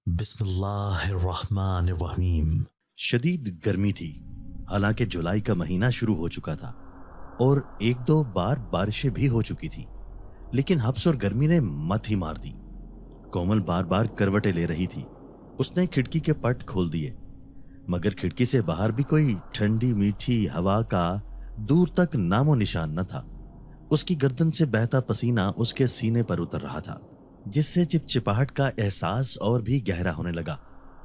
بسم اللہ الرحمن الرحیم۔ شدید گرمی تھی، حالانکہ جولائی کا مہینہ شروع ہو چکا تھا اور ایک دو بار بارشیں بھی ہو چکی تھی، لیکن حبس اور گرمی نے مت ہی مار دی۔ کومل بار بار کروٹیں لے رہی تھی۔ اس نے کھڑکی کے پٹ کھول دیے، مگر کھڑکی سے باہر بھی کوئی ٹھنڈی میٹھی ہوا کا دور تک نام و نشان نہ تھا۔ اس کی گردن سے بہتا پسینہ اس کے سینے پر اتر رہا تھا، جس سے چپچپاہٹ کا احساس اور بھی گہرا ہونے لگا۔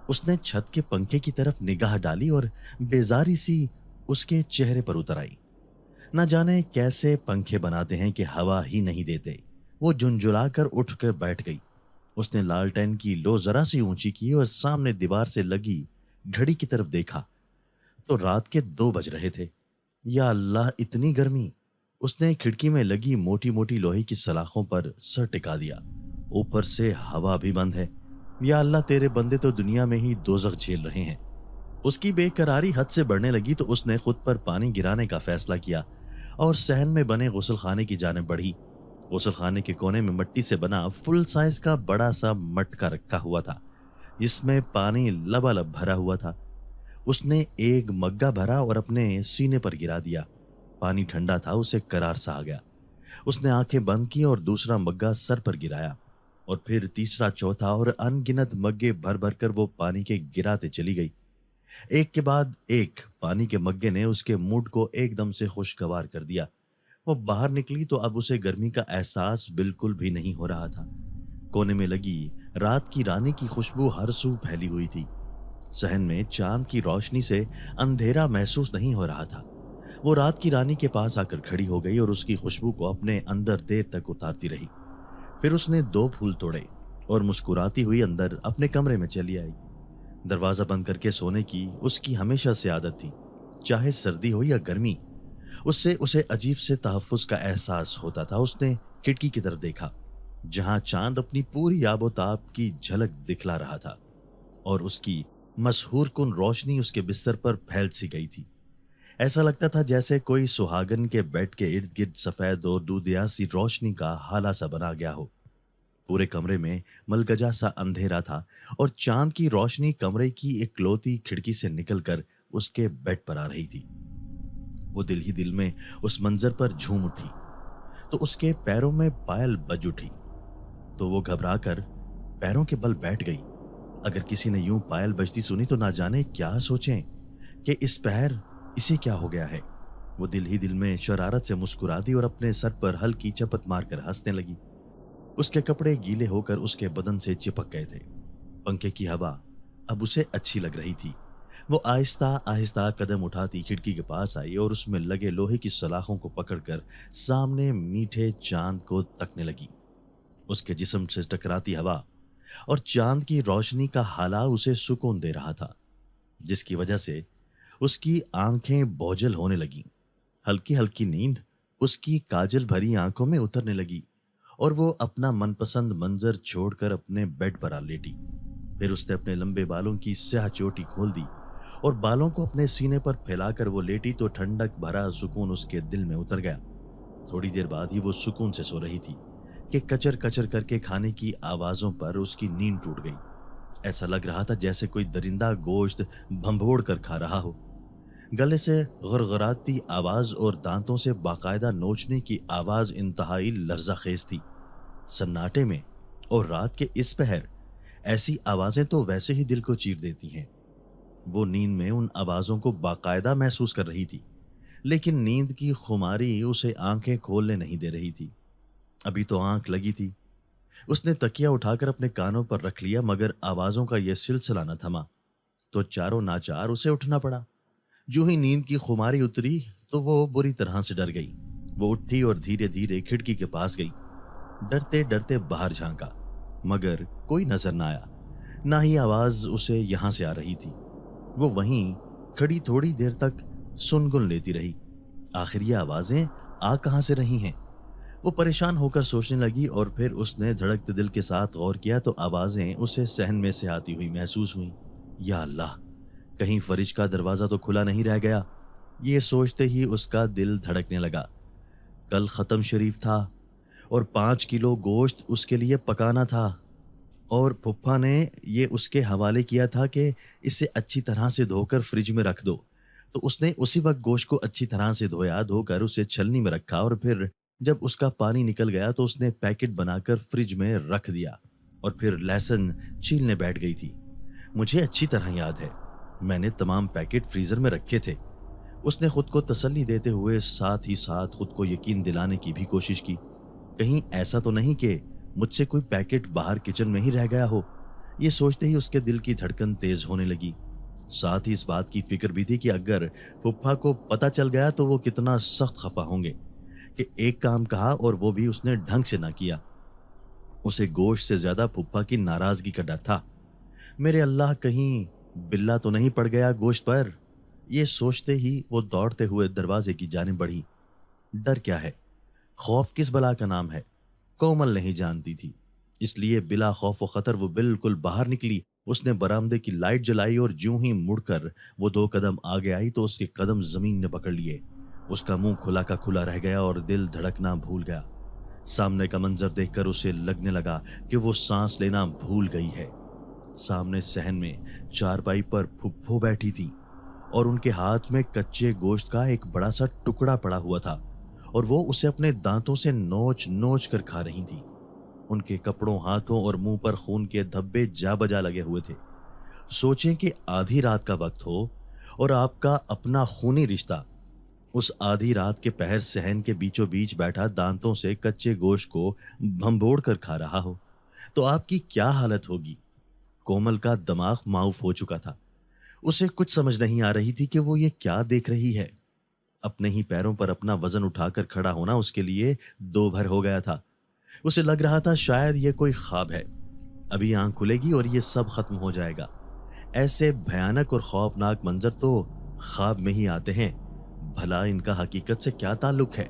اس نے چھت کے پنکھے کی طرف نگاہ ڈالی اور بیزاری سی اس کے چہرے پر اتر آئی۔ نہ جانے کیسے پنکھے بناتے ہیں کہ ہوا ہی نہیں دیتے۔ وہ جھنجھلا کر اٹھ کر بیٹھ گئی۔ اس نے لالٹین کی لو ذرا سی اونچی کی اور سامنے دیوار سے لگی گھڑی کی طرف دیکھا تو رات کے 2 بج رہے تھے۔ یا اللہ، اتنی گرمی! اس نے کھڑکی میں لگی موٹی موٹی لوہے کی سلاخوں پر سر ٹکا دیا۔ اوپر سے ہوا بھی بند ہے۔ یا اللہ، تیرے بندے تو دنیا میں ہی دوزخ جھیل رہے ہیں۔ اس کی بے قراری حد سے بڑھنے لگی تو اس نے خود پر پانی گرانے کا فیصلہ کیا اور صحن میں بنے غسل خانے کی جانب بڑھی۔ غسل خانے کے کونے میں مٹی سے بنا فل سائز کا بڑا سا مٹکا رکھا ہوا تھا، جس میں پانی لبالب بھرا ہوا تھا۔ اس نے ایک مگا بھرا اور اپنے سینے پر گرا دیا۔ پانی ٹھنڈا تھا، اسے قرار سا آ گیا۔ اس نے آنکھیں بند کی اور دوسرا مگا سر پر گرایا، اور پھر تیسرا، چوتھا اور ان گنت مگے بھر بھر کر وہ پانی کے گراتے چلی گئی۔ ایک کے بعد ایک پانی کے مگے نے اس کے موڈ کو ایک دم سے خوشگوار کر دیا۔ وہ باہر نکلی تو اب اسے گرمی کا احساس بالکل بھی نہیں ہو رہا تھا۔ کونے میں لگی رات کی رانی کی خوشبو ہر سو پھیلی ہوئی تھی۔ صحن میں چاند کی روشنی سے اندھیرا محسوس نہیں ہو رہا تھا۔ وہ رات کی رانی کے پاس آ کر کھڑی ہو گئی اور اس کی خوشبو کو اپنے اندر دیر تک اتارتی رہی۔ پھر اس نے 2 پھول توڑے اور مسکراتی ہوئی اندر اپنے کمرے میں چلی آئی۔ دروازہ بند کر کے سونے کی اس کی ہمیشہ سے عادت تھی، چاہے سردی ہو یا گرمی۔ اس سے اسے عجیب سے تحفظ کا احساس ہوتا تھا۔ اس نے کھڑکی کی طرف دیکھا، جہاں چاند اپنی پوری آب و تاب کی جھلک دکھلا رہا تھا، اور اس کی مسحور کن روشنی اس کے بستر پر پھیل سی گئی تھی۔ ایسا لگتا تھا جیسے کوئی سہاگن کے بیڈ کے ارد گرد سفید اور دودھیا سی روشنی کا ہالہ سا بنا گیا ہو۔ پورے کمرے میں ملگجا سا اندھیرا تھا، اور چاند کی روشنی کمرے کی اکلوتی کھڑکی سے نکل کر اس کے بیڈ پر آ رہی تھی۔ وہ دل ہی دل میں اس منظر پر جھوم اٹھی تو اس کے پیروں میں پائل بج اٹھی، تو وہ گھبرا کر پیروں کے بل بیٹھ گئی۔ اگر کسی نے یوں پائل بجتی سنی تو نہ جانے کیا سوچیں کہ اس پہر اسے کیا ہو گیا ہے۔ وہ دل ہی دل میں شرارت سے مسکرا دی اور اپنے سر پر ہلکی چپت مار کر ہنسنے لگی۔ اس کے کپڑے گیلے ہو کر اس کے بدن سے چپک گئے تھے۔ پنکھے کی ہوا اب اسے اچھی لگ رہی تھی۔ وہ آہستہ آہستہ قدم اٹھاتی کھڑکی کے پاس آئی اور اس میں لگے لوہے کی سلاخوں کو پکڑ کر سامنے میٹھے چاند کو تکنے لگی۔ اس کے جسم سے ٹکراتی ہوا اور چاند کی روشنی کا ہالہ اسے سکون دے رہا تھا، جس کی وجہ سے اس کی آنکھیں بوجھل ہونے لگیں۔ ہلکی ہلکی نیند اس کی کاجل بھری آنکھوں میں اترنے لگی، اور وہ اپنا من پسند منظر چھوڑ کر اپنے بیڈ پر آ لیٹی۔ پھر اس نے اپنے لمبے بالوں کی سیاہ چوٹی کھول دی اور بالوں کو اپنے سینے پر پھیلا کر وہ لیٹی تو ٹھنڈک بھرا سکون اس کے دل میں اتر گیا۔ تھوڑی دیر بعد ہی وہ سکون سے سو رہی تھی کہ کچر کچر کر کے کھانے کی آوازوں پر اس کی نیند ٹوٹ گئی۔ ایسا لگ رہا تھا جیسے کوئی درندہ گوشت بھنبھوڑ کر کھا رہا ہو۔ گلے سے غرغراتی آواز اور دانتوں سے باقاعدہ نوچنے کی آواز انتہائی لرزہ خیز تھی۔ سناٹے میں اور رات کے اس پہر ایسی آوازیں تو ویسے ہی دل کو چیر دیتی ہیں۔ وہ نیند میں ان آوازوں کو باقاعدہ محسوس کر رہی تھی، لیکن نیند کی خماری اسے آنکھیں کھولنے نہیں دے رہی تھی۔ ابھی تو آنکھ لگی تھی۔ اس نے تکیہ اٹھا کر اپنے کانوں پر رکھ لیا، مگر آوازوں کا یہ سلسلہ نہ تھما، تو چاروں ناچار اسے اٹھنا پڑا۔ جو ہی نیند کی خماری اتری تو وہ بری طرح سے ڈر گئی۔ وہ اٹھی اور دھیرے دھیرے کھڑکی کے پاس گئی۔ ڈرتے ڈرتے باہر جھانکا، مگر کوئی نظر نہ آیا، نہ ہی آواز اسے یہاں سے آ رہی تھی۔ وہ وہیں کھڑی تھوڑی دیر تک سنگن لیتی رہی۔ آخر یہ آوازیں آ کہاں سے رہی ہیں؟ وہ پریشان ہو کر سوچنے لگی، اور پھر اس نے دھڑکتے دل کے ساتھ غور کیا تو آوازیں اسے صحن میں سے آتی ہوئی محسوس ہوئیں۔ یا اللہ، کہیں فرج کا دروازہ تو کھلا نہیں رہ گیا۔ یہ سوچتے ہی اس کا دل دھڑکنے لگا۔ کل ختم شریف تھا اور 5 کلو گوشت اس کے لیے پکانا تھا، اور پھپھا نے یہ اس کے حوالے کیا تھا کہ اسے اچھی طرح سے دھو کر فریج میں رکھ دو، تو اس نے اسی وقت گوشت کو اچھی طرح سے دھویا، دھو کر اسے چھلنی میں رکھا، اور پھر جب اس کا پانی نکل گیا تو اس نے پیکٹ بنا کر فریج میں رکھ دیا، اور پھر لہسن چھیلنے بیٹھ گئی تھی۔ مجھے اچھی طرح یاد ہے، میں نے تمام پیکٹ فریزر میں رکھے تھے۔ اس نے خود کو تسلی دیتے ہوئے ساتھ ہی ساتھ خود کو یقین دلانے کی بھی کوشش کی، کہیں ایسا تو نہیں کہ مجھ سے کوئی پیکٹ باہر کچن میں ہی رہ گیا ہو۔ یہ سوچتے ہی اس کے دل کی دھڑکن تیز ہونے لگی۔ ساتھ ہی اس بات کی فکر بھی تھی کہ اگر پھپھا کو پتہ چل گیا تو وہ کتنا سخت خفا ہوں گے کہ ایک کام کہا اور وہ بھی اس نے ڈھنگ سے نہ کیا۔ اسے گوشت سے زیادہ پھپھا کی ناراضگی کا ڈر تھا۔ میرے اللہ، کہیں بلا تو نہیں پڑ گیا گوشت پر؟ یہ سوچتے ہی وہ دوڑتے ہوئے دروازے کی جانب بڑھی۔ ڈر کیا ہے؟ خوف کس بلا کا نام ہے؟ کومل نہیں جانتی تھی، اس لیے بلا خوف و خطر وہ بالکل باہر نکلی۔ اس نے برآمدے کی لائٹ جلائی اور جوں ہی مڑ کر وہ 2 قدم آگے آئی تو اس کے قدم زمین نے پکڑ لیے۔ اس کا منہ کھلا کا کھلا رہ گیا اور دل دھڑکنا بھول گیا۔ سامنے کا منظر دیکھ کر اسے لگنے لگا کہ وہ سانس لینا بھول گئی ہے۔ سامنے صحن میں چارپائی پر پھپھو بیٹھی تھی اور ان کے ہاتھ میں کچے گوشت کا ایک بڑا سا ٹکڑا پڑا ہوا تھا، اور وہ اسے اپنے دانتوں سے نوچ نوچ کر کھا رہی تھی۔ ان کے کپڑوں، ہاتھوں اور منہ پر خون کے دھبے جا بجا لگے ہوئے تھے۔ سوچیں کہ آدھی رات کا وقت ہو اور آپ کا اپنا خونی رشتہ اس آدھی رات کے پہر صحن کے بیچوں بیچ بیٹھا دانتوں سے کچے گوشت کو بھنبوڑ کر کھا رہا ہو تو آپ کی کیا حالت ہوگی۔ کومل کا دماغ معاف ہو چکا تھا۔ اسے کچھ سمجھ نہیں آ رہی تھی کہ وہ یہ کیا دیکھ رہی ہے۔ اپنے ہی پیروں پر اپنا وزن اٹھا کر کھڑا ہونا اس کے لیے 2 بھر ہو گیا تھا۔ اسے لگ رہا تھا شاید یہ کوئی خواب ہے، ابھی آنکھ کھلے گی اور یہ سب ختم ہو جائے گا۔ ایسے بھیانک اور خوفناک منظر تو خواب میں ہی آتے ہیں، بھلا ان کا حقیقت سے کیا تعلق ہے؟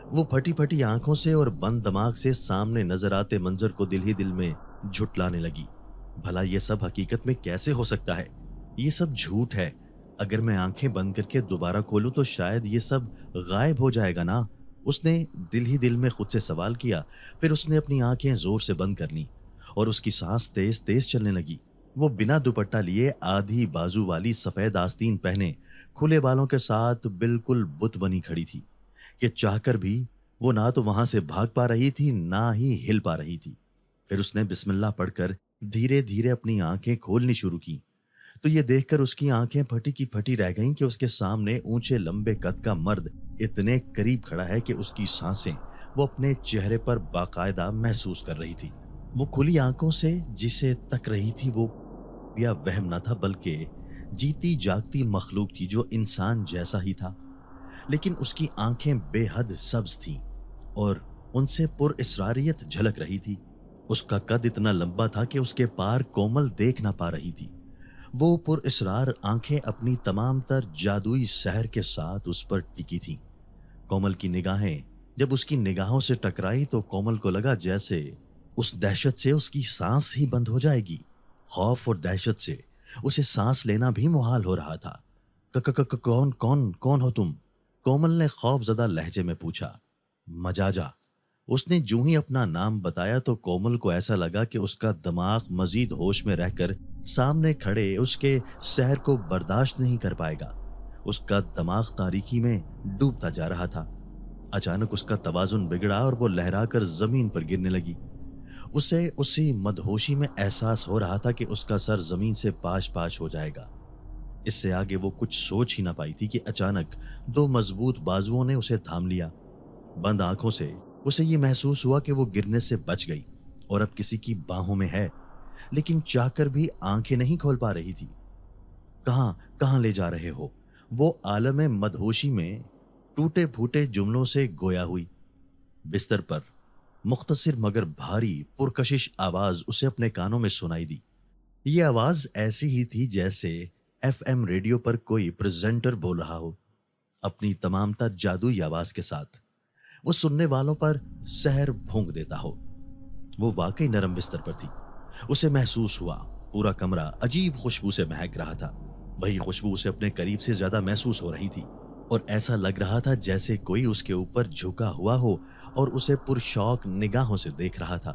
وہ پھٹی پھٹی آنکھوں سے اور بند دماغ سے سامنے نظر آتے منظر کو دل ہی دل میں جھٹلانے لگی۔ بھلا یہ سب حقیقت میں کیسے ہو سکتا ہے؟ یہ سب جھوٹ ہے۔ اگر میں آنکھیں بند کر کے دوبارہ کھولوں تو شاید یہ سب غائب ہو جائے گا نا؟ اس نے دل ہی دل میں خود سے سوال کیا۔ پھر اس نے اپنی آنکھیں زور سے بند کر لیں اور اس کی سانس تیز تیز چلنے لگی۔ وہ بنا دوپٹہ لیے، آدھی بازو والی سفید آستین پہنے، کھلے بالوں کے ساتھ بالکل بت بنی کھڑی تھی کہ چاہ کر بھی وہ نہ تو وہاں سے بھاگ پا رہی تھی نہ ہی ہل پا رہی تھی۔ پھر اس نے بسم اللہ پڑھ کر دھیرے دھیرے اپنی آنکھیں کھولنی شروع کی تو یہ دیکھ کر اس کی آنکھیں پھٹی کی پھٹی رہ گئیں کہ اس کے سامنے اونچے لمبے قد کا مرد اتنے قریب کھڑا ہے کہ اس کی سانسیں وہ اپنے چہرے پر باقاعدہ محسوس کر رہی تھی۔ وہ کھلی آنکھوں سے جسے تک رہی تھی وہ یا وہم نہ تھا بلکہ جیتی جاگتی مخلوق تھی جو انسان جیسا ہی تھا، لیکن اس کی آنکھیں بے حد سبز تھیں اور ان سے پر اسراریت جھلک رہی تھی۔ اس کا قد اتنا لمبا تھا کہ اس کے پار کومل دیکھ نہ پا رہی تھی۔ وہ پر اسرار آنکھیں اپنی تمام تر جادوئی سحر کے ساتھ اس پر ٹکی تھیں۔ کومل کی نگاہیں جب اس کی نگاہوں سے ٹکرائی تو کومل کو لگا جیسے اس دہشت سے اس کی سانس ہی بند ہو جائے گی۔ خوف اور دہشت سے اسے سانس لینا بھی محال ہو رہا تھا۔ کون ہو تم؟ کومل نے خوف زدہ لہجے میں پوچھا۔ مجاجا۔ اس نے جو ہی اپنا نام بتایا تو کومل کو ایسا لگا کہ اس کا دماغ مزید ہوش میں رہ کر سامنے کھڑے اس کے سحر کو برداشت نہیں کر پائے گا۔ اس کا دماغ تاریکی میں ڈوبتا جا رہا تھا۔ اچانک اس کا توازن بگڑا اور وہ لہرا کر زمین پر گرنے لگی۔ اسے اسی مدہوشی میں احساس ہو رہا تھا کہ اس کا سر زمین سے پاش پاش ہو جائے گا۔ اس سے آگے وہ کچھ سوچ ہی نہ پائی تھی کہ اچانک 2 مضبوط بازوؤں نے اسے تھام لیا۔ بند آنکھوں سے اسے یہ محسوس ہوا کہ وہ گرنے سے بچ گئی اور اب کسی کی باہوں میں ہے، لیکن چاہ کر بھی آنکھیں نہیں کھول پا رہی تھی۔ کہاں لے جا رہے ہو؟ وہ عالم مدہوشی میں ٹوٹے پھوٹے جملوں سے گویا ہوئی۔ بستر پر مختصر مگر بھاری پرکشش آواز اسے اپنے کانوں میں سنائی دی۔ یہ آواز ایسی ہی تھی جیسے FM ریڈیو پر کوئی پریزنٹر بول رہا ہو، اپنی تمام تر جادوئی آواز کے ساتھ وہ سننے والوں پر سحر بھونک دیتا ہو۔ وہ واقعی نرم بستر پر تھی۔ اسے محسوس ہوا پورا کمرہ عجیب خوشبو سے مہک رہا تھا۔ وہی خوشبو اسے اپنے قریب سے زیادہ محسوس ہو رہی تھی اور ایسا لگ رہا تھا جیسے کوئی اس کے اوپر جھکا ہوا ہو اور اسے پرشوق نگاہوں سے دیکھ رہا تھا۔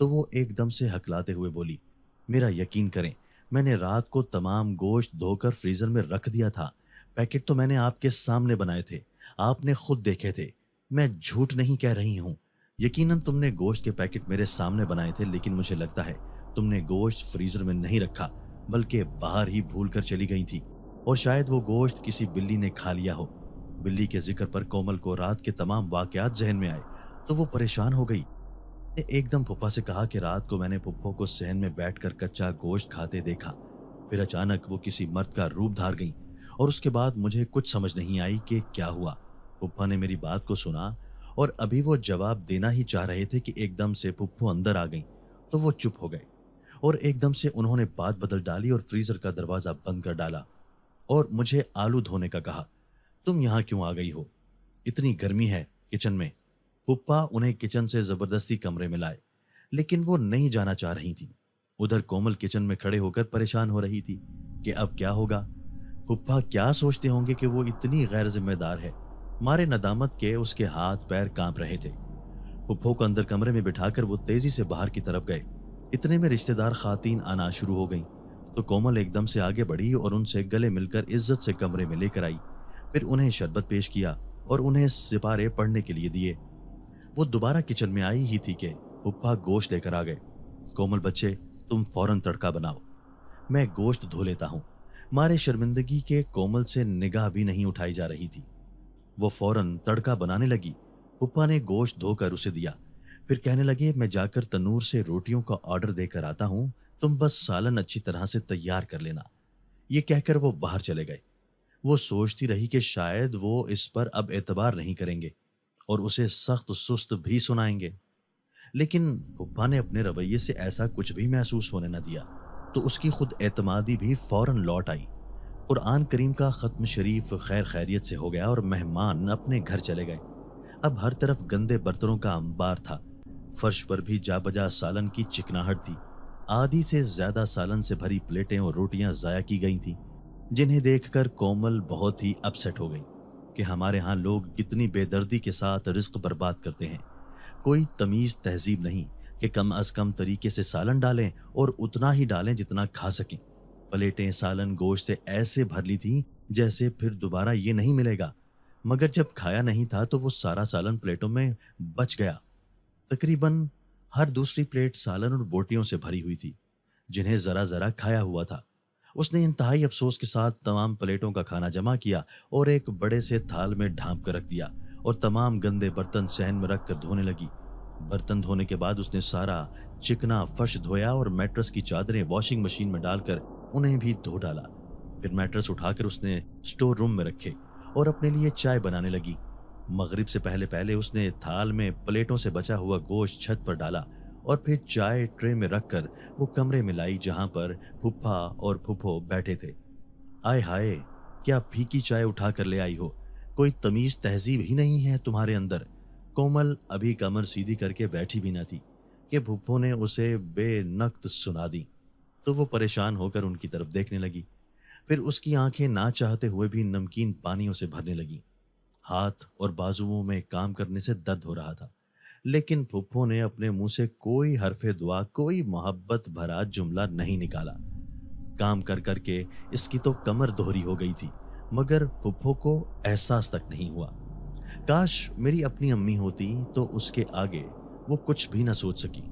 تو وہ ایک دم سے ہکلاتے ہوئے بولی، میرا یقین کریں، میں نے رات کو تمام گوشت دھو کر فریزر میں رکھ دیا تھا۔ پیکٹ تو میں نے آپ کے سامنے بنائے تھے، آپ نے خود دیکھے تھے، میں جھوٹ نہیں کہہ رہی ہوں۔ یقیناً تم نے گوشت کے پیکٹ میرے سامنے بنائے تھے، لیکن مجھے لگتا ہے تم نے گوشت فریزر میں نہیں رکھا بلکہ باہر ہی بھول کر چلی گئی تھی، اور شاید وہ گوشت کسی بلی نے کھا لیا ہو۔ بلی کے ذکر پر کومل کو رات کے تمام واقعات ذہن میں آئے تو وہ پریشان ہو گئی۔ ایک دم پھپھا سے کہا کہ رات کو میں نے پھپھو کو صحن میں بیٹھ کر کچا گوشت کھاتے دیکھا، پھر اچانک وہ کسی مرد کا روپ دھار گئی، اور اس کے بعد مجھے کچھ سمجھ نہیں آئی کہ کیا ہوا۔ پھپھا نے میری بات کو سنا اور ابھی وہ جواب دینا ہی چاہ رہے تھے کہ ایک دم سے پھپھو اندر آ گئیں تو وہ چپ ہو گئے، اور ایک دم سے انہوں نے بات بدل ڈالی اور فریزر کا دروازہ بند کر ڈالا اور مجھے آلو دھونے کا کہا۔ تم یہاں کیوں آ گئی ہو؟ اتنی گرمی ہے کچن میں۔ پھپھا انہیں کچن سے زبردستی کمرے میں لائے، لیکن وہ نہیں جانا چاہ رہی تھی۔ ادھر کومل کچن میں کھڑے ہو کر پریشان ہو رہی تھی کہ اب کیا ہوگا۔ پھپھا کیا سوچتے ہوں گے کہ وہ اتنی غیر ذمہ دار ہے۔ مارے ندامت کے اس کے ہاتھ پیر کانپ رہے تھے۔ پھپھو کو اندر کمرے میں بٹھا کر وہ تیزی سے باہر کی طرف گئے۔ اتنے میں رشتہ دار خواتین آنا شروع ہو گئیں تو کومل ایک دم سے آگے بڑھی اور ان سے گلے مل کر عزت سے کمرے میں لے کر آئی، پھر انہیں شربت پیش کیا اور انہیں سپارے پڑھنے کے لیے دیے۔ وہ دوبارہ کچن میں آئی ہی تھی کہ پھپھا گوشت لے کر آ گئے۔ کومل بچے، تم فوراً تڑکا بناؤ، میں گوشت دھو لیتا ہوں۔ مارے شرمندگی کے کومل سے نگاہ بھی نہیں اٹھائی جا رہی تھی۔ وہ فوراً تڑکا بنانے لگی۔ پھپھا نے گوشت دھو کر اسے دیا، پھر کہنے لگے، میں جا کر تنور سے روٹیوں کا آرڈر دے کر آتا ہوں، تم بس سالن اچھی طرح سے تیار کر لینا۔ یہ کہہ کر وہ باہر چلے گئے۔ وہ سوچتی رہی کہ شاید وہ اس پر اب اعتبار نہیں کریں گے اور اسے سخت سست بھی سنائیں گے، لیکن پھپھا نے اپنے رویے سے ایسا کچھ بھی محسوس ہونے نہ دیا تو اس کی خود اعتمادی بھی فوراً لوٹ آئی۔ قرآن کریم کا ختم شریف خیر خیریت سے ہو گیا اور مہمان اپنے گھر چلے گئے۔ اب ہر طرف گندے برتنوں کا انبار تھا، فرش پر بھی جا بجا سالن کی چکناہٹ تھی۔ آدھی سے زیادہ سالن سے بھری پلیٹیں اور روٹیاں ضائع کی گئی تھیں، جنہیں دیکھ کر کومل بہت ہی اپسیٹ ہو گئی کہ ہمارے ہاں لوگ کتنی بے دردی کے ساتھ رزق برباد کرتے ہیں۔ کوئی تمیز تہذیب نہیں کہ کم از کم طریقے سے سالن ڈالیں اور اتنا ہی ڈالیں جتنا کھا سکیں۔ پلیٹیں سالن گوشت سے ایسے بھر لی تھیں جیسے پھر دوبارہ یہ نہیں ملے گا، مگر جب کھایا نہیں تھا تو وہ سارا سالن پلیٹوں میں بچ گیا۔ تقریباً ہر دوسری پلیٹ سالن اور بوٹیوں سے بھری ہوئی تھی، جنہیں ذرا ذرا کھایا ہوا تھا۔ اس نے انتہائی افسوس کے ساتھ تمام پلیٹوں کا کھانا جمع کیا اور ایک بڑے سے تھال میں ڈھانپ کر رکھ دیا اور تمام گندے برتن صحن میں رکھ کر دھونے لگی۔ برتن دھونے کے بعد اس نے سارا چکنا فرش دھویا اور میٹرس کی چادریں واشنگ مشین میں ڈال کر انہیں بھی دھو ڈالا۔ پھر میٹرس اٹھا کر اس نے اسٹور روم میں رکھے اور اپنے لیے چائے بنانے لگی۔ مغرب سے پہلے پہلے اس نے تھال میں پلیٹوں سے بچا ہوا گوشت چھت پر ڈالا اور پھر چائے ٹرے میں رکھ کر وہ کمرے میں لائی جہاں پر پھپھا اور پھپھو بیٹھے تھے۔ آئے ہائے، کیا پھیکی چائے اٹھا کر لے آئی ہو، کوئی تمیز تہذیب ہی نہیں ہے تمہارے اندر۔ کومل ابھی کمر سیدھی کر کے بیٹھی بھی نہ تھی کہ پھپھو نے اسے بے نقط سنا دی تو وہ پریشان ہو کر ان کی طرف دیکھنے لگی، پھر اس کی آنکھیں نہ چاہتے ہوئے بھی نمکین پانیوں سے بھرنے لگیں۔ ہاتھ اور بازوؤں میں کام کرنے سے درد ہو رہا تھا، لیکن پھپھو نے اپنے منہ سے کوئی حرف دعا، کوئی محبت بھرا جملہ نہیں نکالا۔ کام کر کر کے اس کی تو کمر دوہری ہو گئی تھی، مگر پھپھو کو احساس تک نہیں ہوا۔ کاش میری اپنی امی ہوتی تو اس کے آگے وہ کچھ بھی نہ سوچ سکی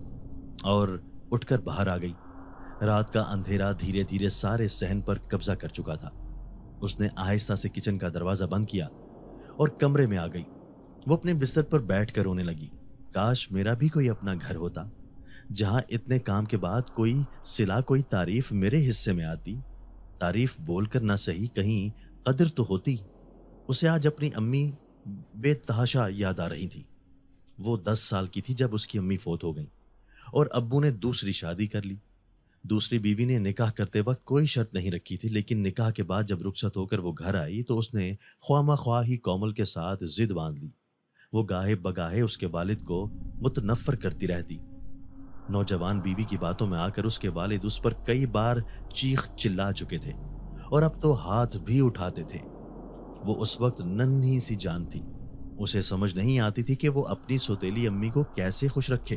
اور اٹھ کر باہر آ گئی۔ رات کا اندھیرا دھیرے دھیرے سارے صحن پر قبضہ کر چکا تھا۔ اس نے آہستہ سے کچن کا دروازہ بند کیا اور کمرے میں آ گئی۔ وہ اپنے بستر پر بیٹھ کر رونے لگی۔ کاش میرا بھی کوئی اپنا گھر ہوتا جہاں اتنے کام کے بعد کوئی صلہ، کوئی تعریف میرے حصے میں آتی۔ تعریف بول کر نہ صحیح، کہیں قدر تو ہوتی۔ اسے آج اپنی امی بے تحاشا یاد آ رہی تھی۔ وہ 10 سال کی تھی جب اس کی امی فوت ہو گئیں اور ابو نے دوسری شادی کر لی۔ دوسری بیوی نے نکاح کرتے وقت کوئی شرط نہیں رکھی تھی، لیکن نکاح کے بعد جب رخصت ہو کر وہ گھر آئی تو اس نے خواہ مخواہ ہی کومل کے ساتھ ضد باندھ لی۔ وہ گاہے بگاہے اس کے والد کو متنفر کرتی رہتی۔ نوجوان بیوی کی باتوں میں آ کر اس کے والد اس پر کئی بار چیخ چلا چکے تھے اور اب تو ہاتھ بھی اٹھاتے تھے۔ وہ اس وقت ننھی سی جان تھی، اسے سمجھ نہیں آتی تھی کہ وہ اپنی سوتیلی امی کو کیسے خوش رکھے۔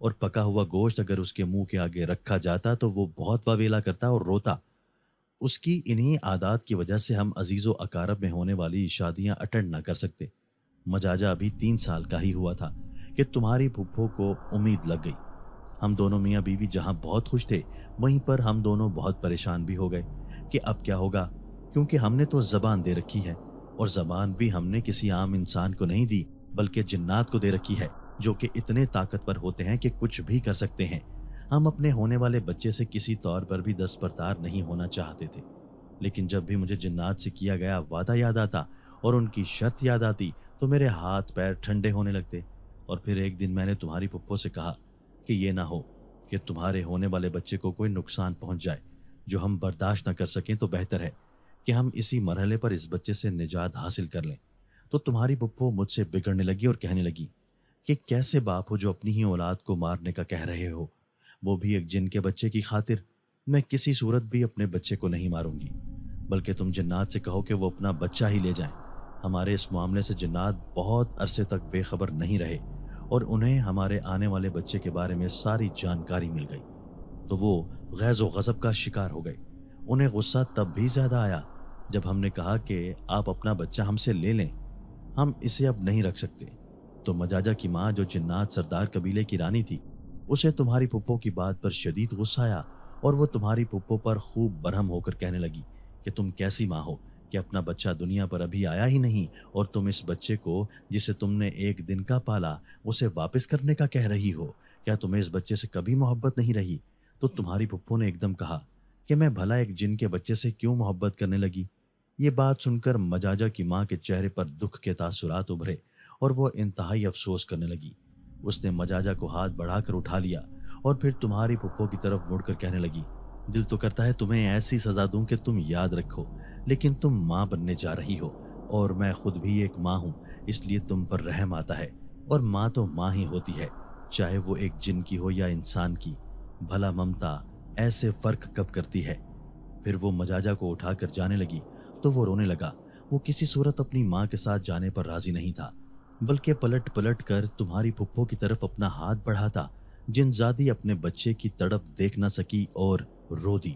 اور پکا ہوا گوشت اگر اس کے منہ کے آگے رکھا جاتا تو وہ بہت واویلا کرتا اور روتا۔ اس کی انہی عادات کی وجہ سے ہم عزیز و اقارب میں ہونے والی شادیاں اٹینڈ نہ کر سکتے۔ مجاجہ ابھی 3 سال کا ہی ہوا تھا کہ تمہاری پھپھو کو امید لگ گئی۔ ہم دونوں میاں بیوی جہاں بہت خوش تھے، وہیں پر ہم دونوں بہت پریشان بھی ہو گئے کہ اب کیا ہوگا، کیونکہ ہم نے تو زبان دے رکھی ہے، اور زبان بھی ہم نے کسی عام انسان کو نہیں دی بلکہ جنات کو دے رکھی ہے، جو کہ اتنے طاقتور ہوتے ہیں کہ کچھ بھی کر سکتے ہیں۔ ہم اپنے ہونے والے بچے سے کسی طور پر بھی دستبردار نہیں ہونا چاہتے تھے، لیکن جب بھی مجھے جنات سے کیا گیا وعدہ یاد آتا اور ان کی شرط یاد آتی تو میرے ہاتھ پیر ٹھنڈے ہونے لگتے۔ اور پھر ایک دن میں نے تمہاری پھپھو سے کہا کہ یہ نہ ہو کہ تمہارے ہونے والے بچے کو کوئی نقصان پہنچ جائے جو ہم برداشت نہ کر سکیں، تو بہتر ہے کہ ہم اسی مرحلے پر اس بچے سے نجات حاصل کر لیں۔ تو تمہاری پھپھو مجھ سے بگڑنے لگی اور کہنے لگی کہ کیسے باپ ہو جو اپنی ہی اولاد کو مارنے کا کہہ رہے ہو، وہ بھی ایک جن کے بچے کی خاطر۔ میں کسی صورت بھی اپنے بچے کو نہیں ماروں گی، بلکہ تم جنات سے کہو کہ وہ اپنا بچہ ہی لے جائیں۔ ہمارے اس معاملے سے جنات بہت عرصے تک بے خبر نہیں رہے اور انہیں ہمارے آنے والے بچے کے بارے میں ساری جانکاری مل گئی، تو وہ غیظ و غضب کا شکار ہو گئے۔ انہیں غصہ تب بھی زیادہ آیا جب ہم نے کہا کہ آپ اپنا بچہ ہم سے لے لیں، ہم اسے اب نہیں رکھ سکتے۔ تو مجاجہ کی ماں جو جنات سردار قبیلے کی رانی تھی، اسے تمہاری پھپھو کی بات پر شدید غصہ آیا اور وہ تمہاری پھپھو پر خوب برہم ہو کر کہنے لگی کہ تم کیسی ماں ہو کہ اپنا بچہ دنیا پر ابھی آیا ہی نہیں اور تم اس بچے کو جسے تم نے ایک دن کا پالا اسے واپس کرنے کا کہہ رہی ہو۔ کیا تمہیں اس بچے سے کبھی محبت نہیں رہی؟ تو تمہاری پھپھو نے ایک دم کہا کہ میں بھلا ایک جن کے بچے سے کیوں محبت کرنے لگی؟ یہ بات سن کر مجاجہ کی ماں کے چہرے پر دکھ کے تاثرات ابھرے اور وہ انتہائی افسوس کرنے لگی۔ اس نے مجاجہ کو ہاتھ بڑھا کر اٹھا لیا اور پھر تمہاری پھپھو کی طرف مڑ کر کہنے لگی، دل تو کرتا ہے تمہیں ایسی سزا دوں کہ تم یاد رکھو، لیکن تم ماں بننے جا رہی ہو اور میں خود بھی ایک ماں ہوں، اس لیے تم پر رحم آتا ہے، اور ماں تو ماں ہی ہوتی ہے، چاہے وہ ایک جن کی ہو یا انسان کی۔ بھلا ممتا ایسے فرق کب کرتی ہے؟ پھر وہ مجاجہ کو اٹھا کر جانے لگی تو وہ رونے لگا۔ وہ کسی صورت اپنی ماں کے ساتھ جانے پر راضی نہیں تھا، بلکہ پلٹ پلٹ کر تمہاری پھپھو کی طرف اپنا ہاتھ بڑھاتا۔ جن زادی اپنے بچے کی تڑپ دیکھ نہ سکی اور رو دی۔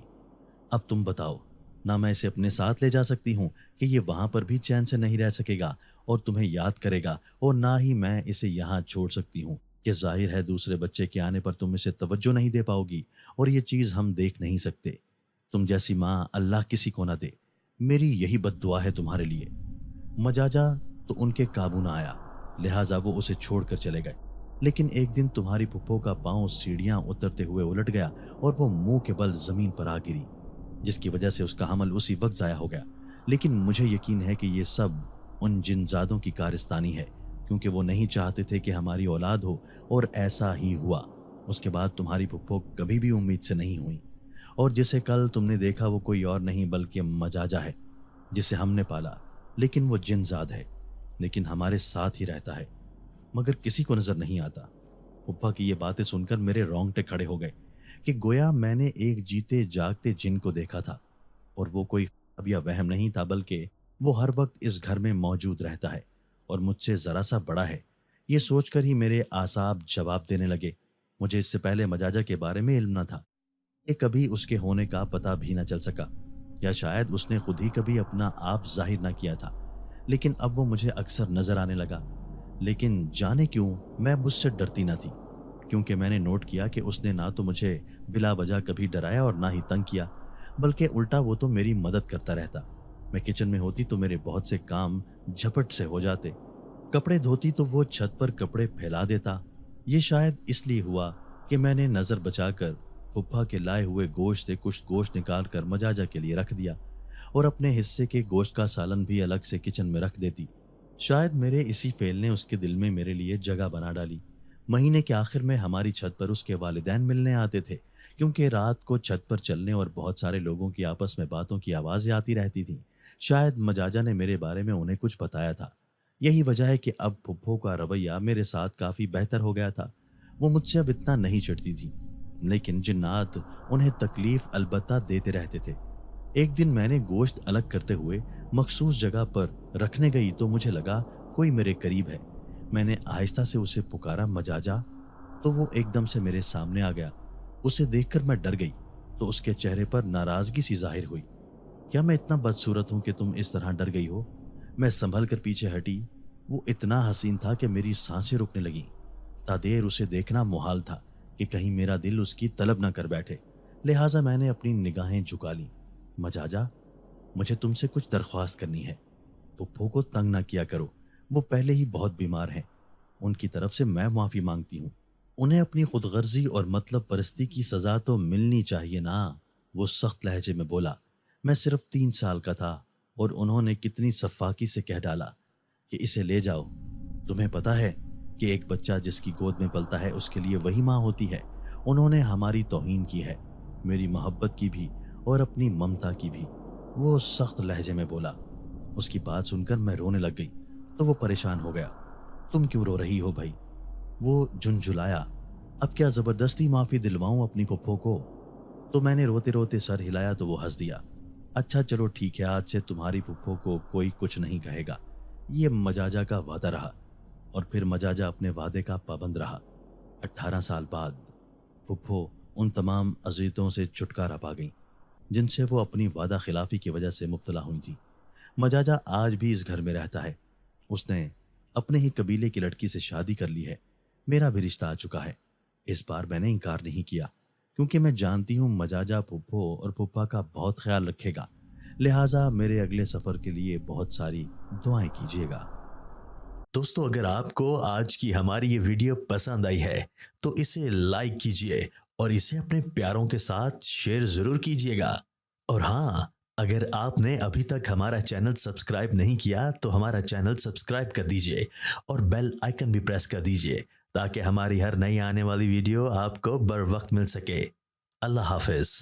اب تم بتاؤ، نہ میں اسے اپنے ساتھ لے جا سکتی ہوں کہ یہ وہاں پر بھی چین سے نہیں رہ سکے گا اور تمہیں یاد کرے گا، اور نہ ہی میں اسے یہاں چھوڑ سکتی ہوں کہ ظاہر ہے دوسرے بچے کے آنے پر تم اسے توجہ نہیں دے پاؤ گی، اور یہ چیز ہم دیکھ نہیں سکتے۔ تم جیسی ماں اللہ کسی کو نہ دے، میری یہی بد دعا ہے تمہارے لیے۔ مجاجہ تو ان کے قابو نہ آیا، لہٰذا وہ اسے چھوڑ کر چلے گئے۔ لیکن ایک دن تمہاری پھپھو کا پاؤں سیڑھیاں اترتے ہوئے الٹ گیا اور وہ منہ کے بل زمین پر آ گری، جس کی وجہ سے اس کا حمل اسی وقت ضائع ہو گیا۔ لیکن مجھے یقین ہے کہ یہ سب ان جن زادوں کی کارستانی ہے، کیونکہ وہ نہیں چاہتے تھے کہ ہماری اولاد ہو، اور ایسا ہی ہوا۔ اس کے بعد تمہاری پھپھو کبھی بھی امید سے نہیں ہوئی، اور جسے کل تم نے دیکھا وہ کوئی اور نہیں بلکہ مجاجہ ہے، جسے ہم نے پالا، لیکن وہ جن زاد ہے، لیکن ہمارے ساتھ ہی رہتا ہے، مگر کسی کو نظر نہیں آتا۔ پھپھا کی یہ باتیں سن کر میرے رونگٹے کھڑے ہو گئے کہ گویا میں نے ایک جیتے جاگتے جن کو دیکھا تھا، اور وہ کوئی خواب یا وہم نہیں تھا، بلکہ وہ ہر وقت اس گھر میں موجود رہتا ہے اور مجھ سے ذرا سا بڑا ہے۔ یہ سوچ کر ہی میرے اعصاب جواب دینے لگے۔ مجھے اس سے پہلے مجاجہ کے بارے میں علم نہ تھا، کہ کبھی اس کے ہونے کا پتہ بھی نہ چل سکا، یا شاید اس نے خود ہی کبھی اپنا آپ ظاہر نہ کیا تھا، لیکن اب وہ مجھے اکثر نظر آنے لگا۔ لیکن جانے کیوں میں مجھ سے ڈرتی نہ تھی، کیونکہ میں نے نوٹ کیا کہ اس نے نہ تو مجھے بلا وجہ کبھی ڈرایا اور نہ ہی تنگ کیا، بلکہ الٹا وہ تو میری مدد کرتا رہتا۔ میں کچن میں ہوتی تو میرے بہت سے کام جھپٹ سے ہو جاتے، کپڑے دھوتی تو وہ چھت پر کپڑے پھیلا دیتا۔ یہ شاید اس لیے ہوا کہ میں نے نظر بچا کر پھپھا کے لائے ہوئے گوشت سے کچھ گوشت نکال کر مجاجہ کے لیے رکھ دیا، اور اپنے حصے کے گوشت کا سالن بھی الگ سے کچن میں رکھ دیتی۔ شاید میرے اسی فعل نے اس کے دل میں میرے لیے جگہ بنا ڈالی۔ مہینے کے آخر میں ہماری چھت پر اس کے والدین ملنے آتے تھے، کیونکہ رات کو چھت پر چلنے اور بہت سارے لوگوں کی آپس میں باتوں کی آوازیں آتی رہتی تھیں۔ شاید مجاجہ نے میرے بارے میں انہیں کچھ بتایا تھا۔ یہی وجہ ہے کہ اب پھپھو کا رویہ میرے ساتھ کافی بہتر ہو گیا تھا۔ وہ مجھ سے اب اتنا نہیں چڑھتی تھی، لیکن جنات انہیں تکلیف البتہ دیتے رہتے تھے۔ ایک دن میں نے گوشت الگ کرتے ہوئے مخصوص جگہ پر رکھنے گئی تو مجھے لگا کوئی میرے قریب ہے۔ میں نے آہستہ سے اسے پکارا، مجاجہ، تو وہ ایک دم سے میرے سامنے آ گیا۔ اسے دیکھ کر میں ڈر گئی تو اس کے چہرے پر ناراضگی سی ظاہر ہوئی۔ کیا میں اتنا بدصورت ہوں کہ تم اس طرح ڈر گئی ہو؟ میں سنبھل کر پیچھے ہٹی۔ وہ اتنا حسین تھا کہ میری سانسیں رکنے لگیں۔ تا دیر اسے دیکھنا محال تھا کہ کہیں میرا دل اس کی طلب نہ کر بیٹھے، لہٰذا میں نے اپنی نگاہیں جھکا لیں۔ مجاجا، مجھے تم سے کچھ درخواست کرنی ہے۔ پھپھو کو تنگ نہ کیا کرو، وہ پہلے ہی بہت بیمار ہیں۔ ان کی طرف سے میں معافی مانگتی ہوں۔ انہیں اپنی خود غرضی اور مطلب پرستی کی سزا تو ملنی چاہیے نا، وہ سخت لہجے میں بولا۔ میں صرف 3 سال کا تھا اور انہوں نے کتنی سفاکی سے کہہ ڈالا کہ اسے لے جاؤ۔ تمہیں پتا ہے کہ ایک بچہ جس کی گود میں پلتا ہے اس کے لیے وہی ماں ہوتی ہے۔ انہوں نے ہماری توہین کی ہے، میری محبت کی بھی اور اپنی ممتا کی بھی، وہ سخت لہجے میں بولا۔ اس کی بات سن کر میں رونے لگ گئی تو وہ پریشان ہو گیا۔ تم کیوں رو رہی ہو بھائی؟ وہ جھنجھلایا۔ اب کیا زبردستی معافی دلواؤں اپنی پھپھو کو؟ تو میں نے روتے روتے سر ہلایا تو وہ ہنس دیا۔ اچھا چلو ٹھیک ہے، آج سے تمہاری پھپھو کو کوئی کچھ نہیں کہے گا۔ یہ مجاجا کا وعدہ رہا اور پھر مجاجا اپنے وعدے کا پابند رہا۔ 18 سال بعد پھپھو ان تمام اذیتوں سے چھٹکارا پا گئیں جن سے وہ اپنی وعدہ خلافی کی وجہ سے مبتلا ہوئی تھی۔ مجاجا آج بھی اس گھر میں رہتا ہے۔ اس نے اپنے ہی قبیلے کی لڑکی سے شادی کر لی ہے۔ میرا بھی رشتہ آ چکا ہے۔ اس بار میں نے انکار نہیں کیا کیونکہ میں جانتی ہوں مجاجا پھپھو اور پھپھا کا بہت خیال رکھے گا، لہٰذا میرے اگلے سفر کے لیے بہت ساری دعائیں کیجیے گا۔ دوستو، اگر آپ کو آج کی ہماری یہ ویڈیو پسند آئی ہے تو اسے لائک کیجئے اور اسے اپنے پیاروں کے ساتھ شیئر ضرور کیجئے گا۔ اور ہاں، اگر آپ نے ابھی تک ہمارا چینل سبسکرائب نہیں کیا تو ہمارا چینل سبسکرائب کر دیجئے اور بیل آئیکن بھی پریس کر دیجئے تاکہ ہماری ہر نئی آنے والی ویڈیو آپ کو بر وقت مل سکے۔ اللہ حافظ۔